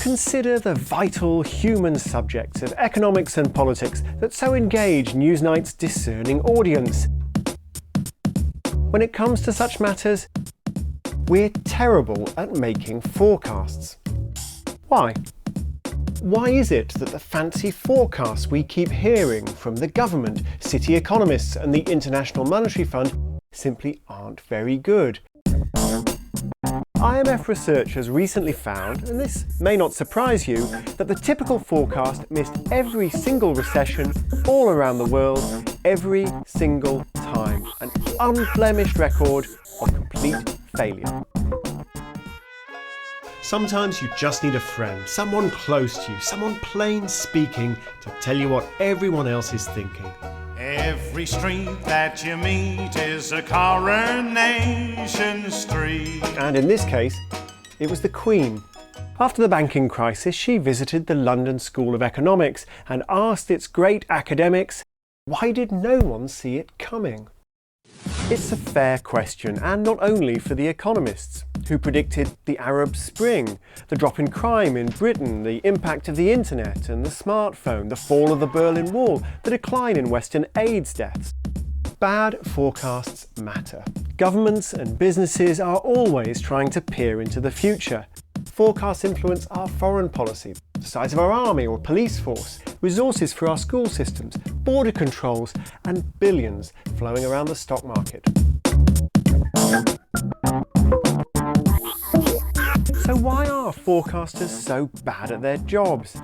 Consider the vital human subjects of economics and politics that so engage Newsnight's discerning audience. When it comes to such matters, we're terrible at making forecasts. Why? Why is it that the fancy forecasts we keep hearing from the government, city economists and the International Monetary Fund simply aren't very good? IMF researchers recently found, and this may not surprise you, that the typical forecast missed every single recession all around the world, every single time. An unblemished record of complete failure. Sometimes you just need a friend, someone close to you, someone plain speaking to tell you what everyone else is thinking. Every street that you meet is a coronation street. And in this case, it was the Queen. After the banking crisis, she visited the London School of Economics and asked its great academics, why did no one see it coming? It's a fair question, and not only for the economists, who predicted the Arab Spring, the drop in crime in Britain, the impact of the internet and the smartphone, the fall of the Berlin Wall, the decline in Western AIDS deaths. Bad forecasts matter. Governments and businesses are always trying to peer into the future. Forecasts influence our foreign policy, the size of our army or police force, resources for our school systems, border controls, and billions flowing around the stock market. So why are forecasters so bad at their jobs?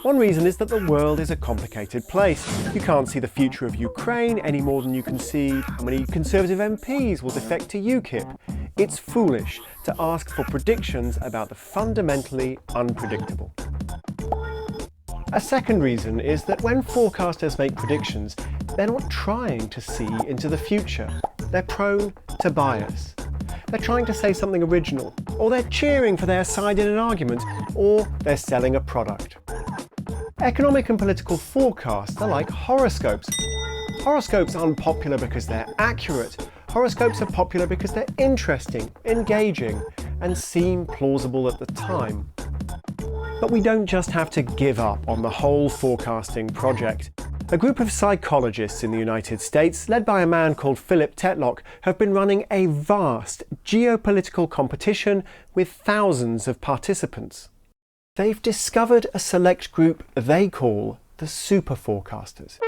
One reason is that the world is a complicated place. You can't see the future of Ukraine any more than you can see how many Conservative MPs will defect to UKIP. It's foolish to ask for predictions about the fundamentally unpredictable. A second reason is that when forecasters make predictions, they're not trying to see into the future. They're prone to bias. They're trying to say something original, or they're cheering for their side in an argument, or they're selling a product. Economic and political forecasts are like horoscopes. Horoscopes aren't popular because they're accurate. Horoscopes are popular because they're interesting, engaging, and seem plausible at the time. But we don't just have to give up on the whole forecasting project. A group of psychologists in the United States, led by a man called Philip Tetlock, have been running a vast geopolitical competition with thousands of participants. They've discovered a select group they call the super forecasters.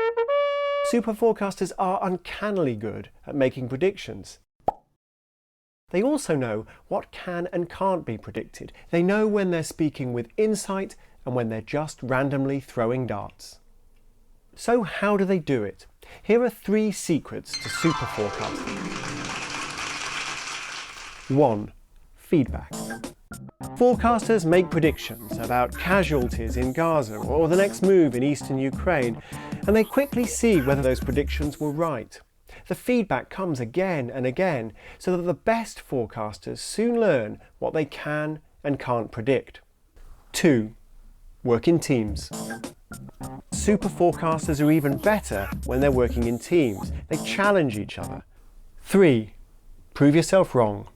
Super forecasters are uncannily good at making predictions. They also know what can and can't be predicted. They know when they're speaking with insight and when they're just randomly throwing darts. So how do they do it? Here are 3 secrets to super forecasting. 1. Feedback. Forecasters make predictions about casualties in Gaza or the next move in eastern Ukraine, and they quickly see whether those predictions were right. The feedback comes again and again, so that the best forecasters soon learn what they can and can't predict. 2. Work in teams. Super forecasters are even better when they're working in teams. They challenge each other. 3. Prove yourself wrong.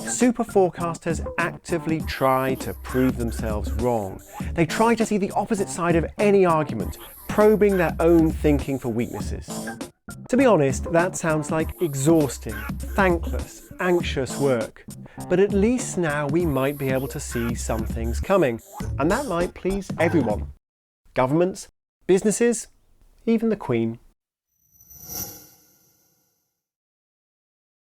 Super forecasters actively try to prove themselves wrong. They try to see the opposite side of any argument, probing their own thinking for weaknesses. To be honest, that sounds like exhausting, thankless, anxious work. But at least now we might be able to see some things coming, and that might please everyone. Governments, businesses, even the Queen.